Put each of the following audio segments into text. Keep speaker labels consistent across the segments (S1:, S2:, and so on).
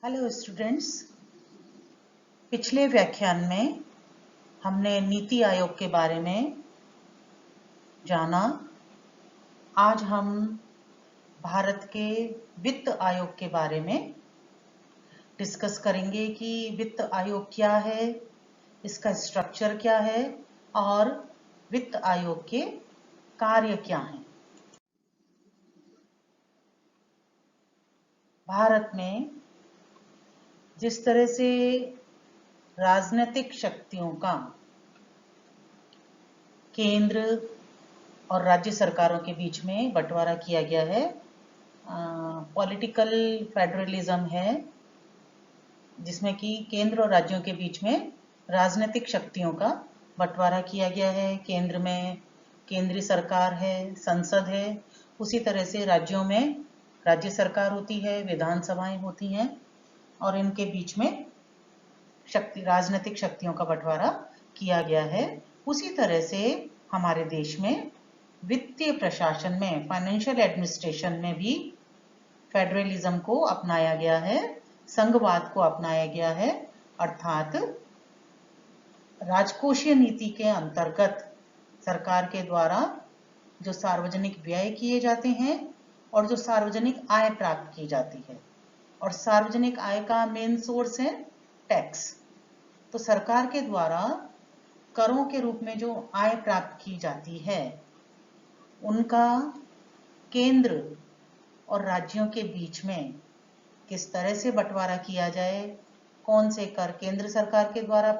S1: Hello students, पिछले व्याख्यान में हमने नीति आयोग के बारे में जाना। आज हम भारत के वित्त आयोग के बारे में डिस्कस करेंगे कि वित्त आयोग क्या है, इसका स्ट्रक्चर क्या है और वित्त आयोग के कार्य क्या हैं। भारत में जिस तरह से राजनीतिक शक्तियों का केंद्र और राज्य सरकारों के बीच में बंटवारा किया गया है, पॉलिटिकल फेडरलिज्म है, जिसमें कि केंद्र और राज्यों के बीच में राजनीतिक शक्तियों का बंटवारा किया गया है। केंद्र में केंद्रीय सरकार है, संसद है, उसी तरह से राज्यों में राज्य सरकार होती है, विधानसभाएं होती हैं और इनके बीच में राजनीतिक शक्तियों का बंटवारा किया गया है। उसी तरह से हमारे देश में वित्तीय प्रशासन में, फाइनेंशियल एडमिनिस्ट्रेशन में भी फेडरलिज्म को अपनाया गया है, संघवाद को अपनाया गया है। अर्थात राजकोषीय नीति के अंतर्गत सरकार के द्वारा जो सार्वजनिक व्यय किए जाते हैं और जो सार्वजनिक आय प्राप्त की जाती है, और सार्वजनिक आय का मेन सोर्स है टैक्स। तो सरकार के द्वारा करों के रूप में जो आय प्राप्त की जाती है, उनका केंद्र और राज्यों के बीच में किस तरह से बंटवारा किया जाए, कौन से कर केंद्र सरकार के द्वारा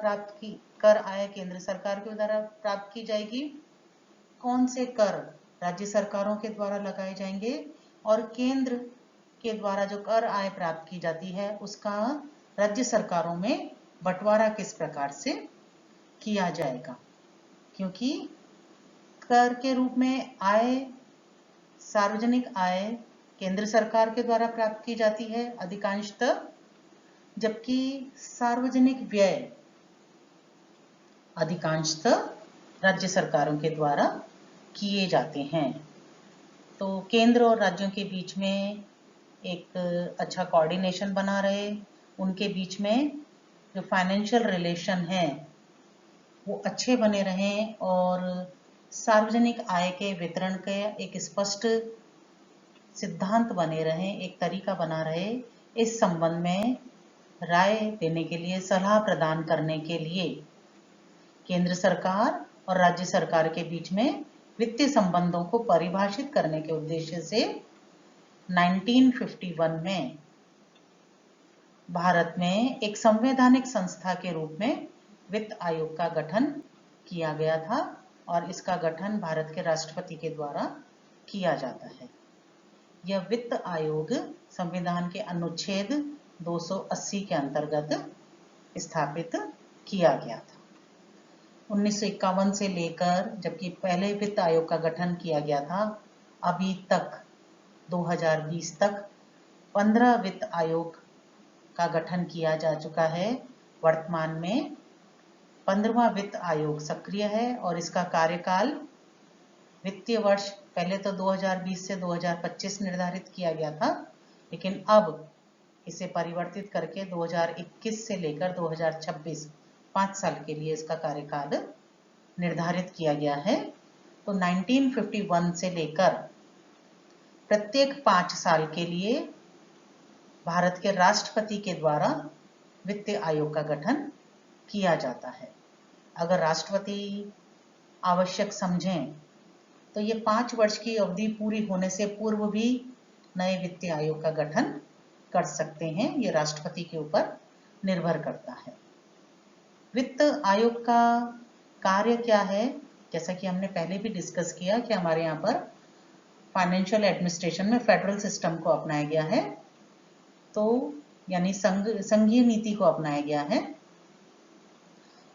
S1: कर आय केंद्र सरकार के द्वारा प्राप्त की जाएगी, कौन से कर राज्य सरकारों के द्वारा लगाए जाएंगे, और केंद्र के द्वारा जो कर आय प्राप्त की जाती है उसका राज्य सरकारों में बंटवारा किस प्रकार से किया जाएगा। क्योंकि कर के रूप में आय, सार्वजनिक आय केंद्र सरकार के द्वारा प्राप्त की जाती है अधिकांशतः, जबकि सार्वजनिक व्यय अधिकांशतः राज्य सरकारों के द्वारा किए जाते हैं। तो केंद्र और राज्यों के बीच में एक अच्छा कोऑर्डिनेशन बना रहे, उनके बीच में जो फाइनेंशियल रिलेशन है वो अच्छे बने रहें और सार्वजनिक आय के वितरण के एक स्पष्ट सिद्धांत बने रहें, एक तरीका बना रहे, इस संबंध में राय देने के लिए, सलाह प्रदान करने के लिए केंद्र सरकार और राज्य सरकार के बीच में वित्तीय संबंधों को परिभाषित करने के उद्देश्य से 1951 में भारत में एक संवैधानिक संस्था के रूप में वित्त आयोग का गठन किया गया था और इसका गठन भारत के राष्ट्रपति के द्वारा किया जाता है। यह वित्त आयोग संविधान के अनुच्छेद 280 के अंतर्गत स्थापित किया गया था। 1951 से लेकर जबकि पहले वित्त आयोग का गठन किया गया था, अभी तक 2020 तक 15 वित्त आयोग का गठन किया जा चुका है। वर्तमान में 15वां वित्त आयोग सक्रिय है और इसका कार्यकाल वित्तीय वर्ष पहले तो 2020 से 2025 निर्धारित किया गया था, लेकिन अब इसे परिवर्तित करके 2021 से लेकर 2026 5 साल के लिए इसका कार्यकाल निर्धारित किया गया है। तो 1951 से लेकर प्रत्येक 5 साल के लिए भारत के राष्ट्रपति के द्वारा वित्तीय आयोग का गठन किया जाता है। अगर राष्ट्रपति आवश्यक समझें तो ये 5 वर्ष की अवधि पूरी होने से पूर्व भी नए वित्तीय आयोग का गठन कर सकते हैं। ये राष्ट्रपति के ऊपर निर्भर करता है। वित्त आयोग का कार्य क्या है, जैसा कि हमने पहले भी डिस्कस किया कि हमारे यहाँ पर फाइनेंशियल एडमिनिस्ट्रेशन में फेडरल सिस्टम को अपनाया गया है, तो यानी संघीय नीति को अपनाया गया है।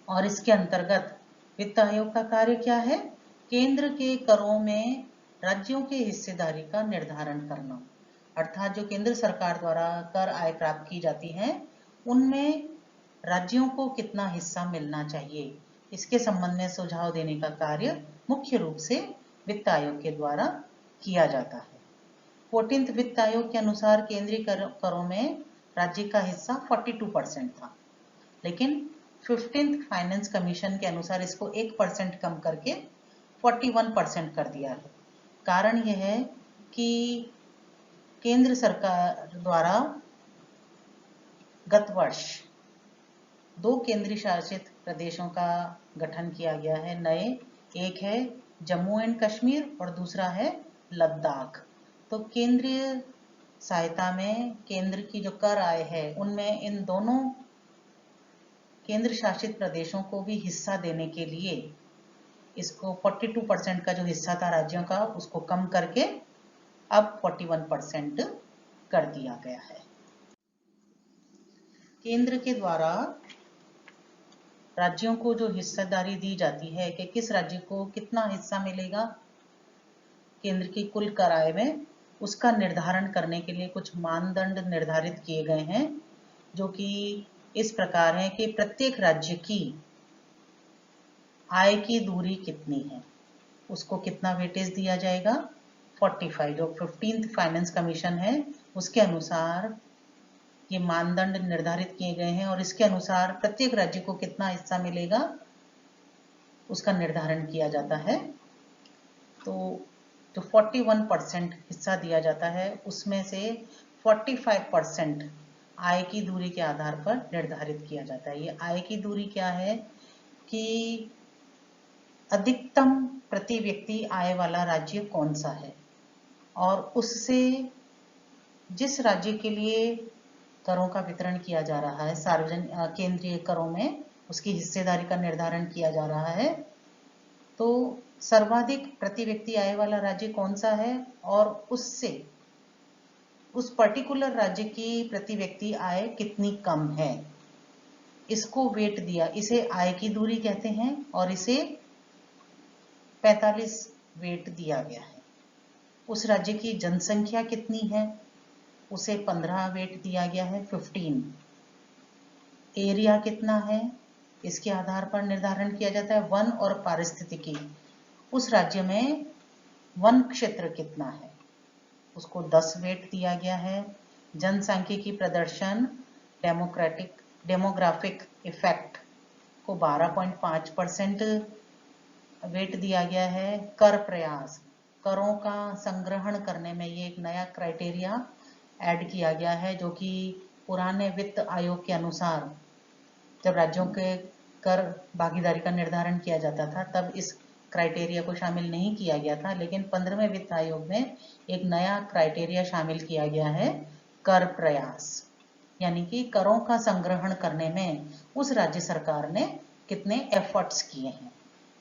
S1: और इसके अंतर्गत वित्त आयोग का कार्य क्या है? केंद्र के करों में राज्यों के हिस्सेदारी का निर्धारण करना, अर्थात जो केंद्र सरकार द्वारा कर आय प्राप्त की जाती है उनमें राज्यों को कितना हिस्सा मिलना चाहिए, इसके संबंध में सुझाव देने का कार्य मुख्य रूप से वित्त आयोग के द्वारा किया जाता है। 14th वित्त आयोग के अनुसार केंद्रीय करों में राज्य का हिस्सा 42% था, लेकिन 15th फाइनेंस कमीशन के अनुसार इसको 1% कम करके 41% कर दिया है। कारण यह है कि केंद्र सरकार द्वारा गत वर्ष 2 केंद्रीय शासित प्रदेशों का गठन किया गया है नए। एक है जम्मू एंड कश्मीर और दूसरा है लद्दाख। तो केंद्रीय सहायता में केंद्र की जो कर आय है उनमें इन दोनों केंद्र शासित प्रदेशों को भी हिस्सा देने के लिए इसको 42% का जो हिस्सा था राज्यों का उसको कम करके अब 41% कर दिया गया है। केंद्र के द्वारा राज्यों को जो हिस्सेदारी दी जाती है कि किस राज्य को कितना हिस्सा मिलेगा केंद्र की कुल कर आय में, उसका निर्धारण करने के लिए कुछ मानदंड निर्धारित किए गए हैं, जो कि इस प्रकार है कि प्रत्येक राज्य की आय की दूरी कितनी है, उसको कितना वेटेज दिया जाएगा। 45 जो 15th फाइनेंस कमीशन है उसके अनुसार ये मानदंड निर्धारित किए गए हैं और इसके अनुसार प्रत्येक राज्य को कितना हिस्सा मिलेगा उसका निर्धारण किया जाता है। तो जो 41% हिस्सा दिया जाता है उसमें से 45% आय की दूरी के आधार पर निर्धारित किया जाता है। ये आय की दूरी क्या है कि अधिकतम प्रति व्यक्ति आय वाला राज्य कौन सा है और उससे जिस राज्य के लिए करों का वितरण किया जा रहा है सार्वजनिक केंद्रीय करों में उसकी हिस्सेदारी का निर्धारण किया जा रहा है, तो सर्वाधिक प्रति व्यक्ति आय वाला राज्य कौन सा है और उससे उस पर्टिकुलर राज्य की प्रति व्यक्ति आय कितनी कम है, इसको वेट दिया, इसे आय की दूरी कहते हैं और इसे 45 वेट दिया गया है। उस राज्य की जनसंख्या कितनी है उसे 15 वेट दिया गया है, 15। एरिया कितना है इसके आधार पर निर्धारण किया जाता है। वन और पारिस्थितिकी, उस राज्य में वन क्षेत्र कितना है उसको 10 वेट दिया गया है। जनसांख्यिकी प्रदर्शन डेमोग्राफिक इफेक्ट को 12.5% वेट दिया गया है। कर प्रयास, करों का संग्रहण करने में ये एक नया क्राइटेरिया ऐड किया गया है, जो कि पुराने वित्त आयोग के अनुसार जब राज्यों के कर भागीदारी का निर्धारण किया जाता था तब इस क्राइटेरिया को शामिल नहीं किया गया था, लेकिन 15वें वित्त आयोग में एक नया क्राइटेरिया शामिल किया गया है, कर प्रयास, यानी कि करों का संग्रहण करने में उस राज्य सरकार ने कितने एफर्ट्स किए हैं,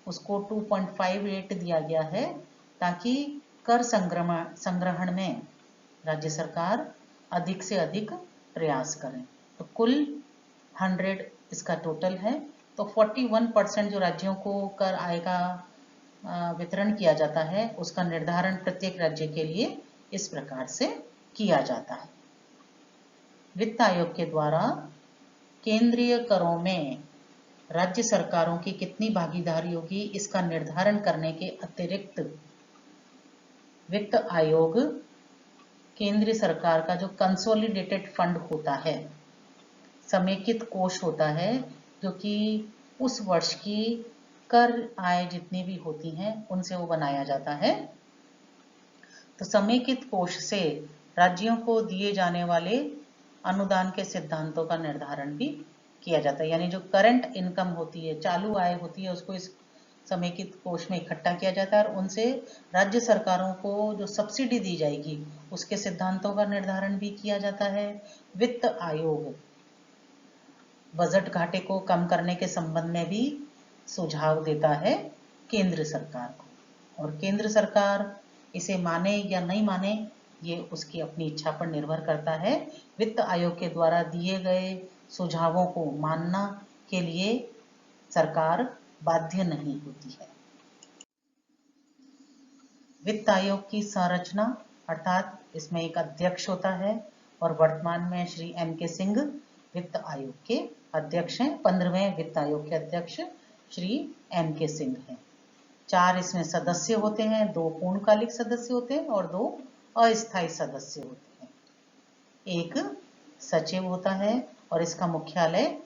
S1: उसको 2.58 दिया गया है ताकि कर संग्रहण में राज्य सरकार अधिक से अधिक प्रयास करें। तो कुल 100 इसका टोटल है। तो 41% जो राज्यों को कर आय का वितरण किया जाता है उसका निर्धारण प्रत्येक राज्य के लिए इस प्रकार से किया जाता है। वित्त आयोग के द्वारा केंद्रीय करों में राज्य सरकारों की कितनी भागीदारी होगी इसका निर्धारण करने के अतिरिक्त वित्त आयोग केंद्रीय सरकार का जो कंसोलिडेटेड फंड होता है, समेकित कोष होता है, जो कि उस वर्ष की कर आय जितनी भी होती हैं उनसे वो बनाया जाता है। तो समेकित कोष से राज्यों को दिए जाने वाले अनुदान के सिद्धांतों का निर्धारण भी किया जाता है, यानी जो करंट इनकम होती है, चालू आय होती है, उसको इस समेकित कोष में इकट्ठा किया जाता है और उनसे राज्य सरकारों को जो सब्सिडी दी जाएगी उसके सिद्धांतों का निर्धारण भी किया जाता है। वित्त आयोग बजट घाटे को कम करने के संबंध में भी सुझाव देता है केंद्र सरकार को, और केंद्र सरकार इसे माने या नहीं माने ये उसकी अपनी इच्छा पर निर्भर करता है। वित्त आयोग के द्वारा दिए गए सुझावों को मानना के लिए सरकार बाध्य नहीं होती है। वित्त आयोग की संरचना, अर्थात इसमें एक अध्यक्ष होता है और वर्तमान में श्री M.K. सिंह वित्त आयोग के अध्यक्ष हैं। 15वें वित्त आयोग के अध्यक्ष श्री M.K. सिंह हैं। 4 इसमें सदस्य होते हैं, 2 पूर्णकालिक सदस्य होते हैं और 2 अस्थायी सदस्य होते हैं। एक सचिव होता है और इसका मुख्यालय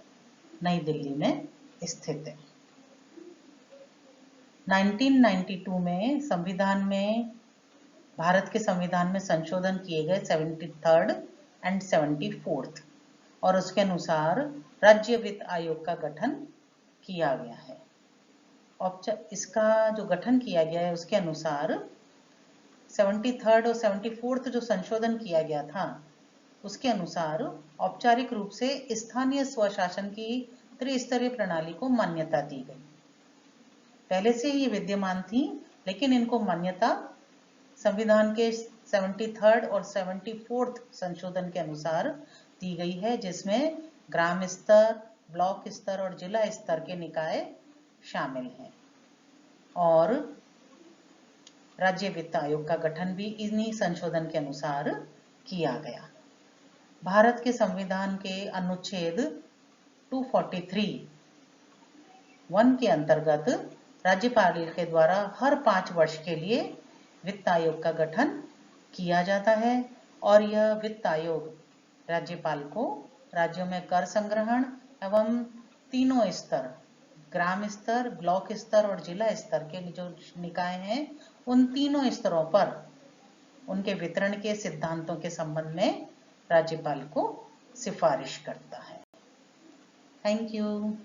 S1: नई दिल्ली में स्थित है। 1992 में भारत के संविधान में संशोधन किए गए 73rd एंड 74th और उसके अनुसार राज्य वित्त आयोग का गठन किया गया है। इसका जो गठन किया गया है उसके अनुसार 73rd और 74th जो संशोधन किया गया था उसके अनुसार औपचारिक रूप से स्थानीय स्वशासन की त्रिस्तरीय प्रणाली को मान्यता दी गई। पहले से ही ये विद्यमान थी, लेकिन इनको मान्यता संविधान के 73rd और 74th संशोधन के अनुसार दी गई है, जिसमें ग्राम स्तर, ब्लॉक स्तर और जिला स्तर के निकाय शामिल हैं और राज्य वित्त आयोग का गठन भी इन्हीं संशोधन के अनुसार किया गया। भारत के संविधान के अनुच्छेद 243(1) के अंतर्गत राज्यपाल के द्वारा हर 5 वर्ष के लिए वित्त आयोग का गठन किया जाता है और यह वित्त आयोग राज्यपाल को राज्यों में कर संग्रहण एवं तीनों स्तर, ग्राम स्तर, ब्लॉक स्तर और जिला स्तर के जो निकाय हैं उन तीनों स्तरों पर उनके वितरण के सिद्धांतों के संबंध में राज्यपाल को सिफारिश करता है। Thank you.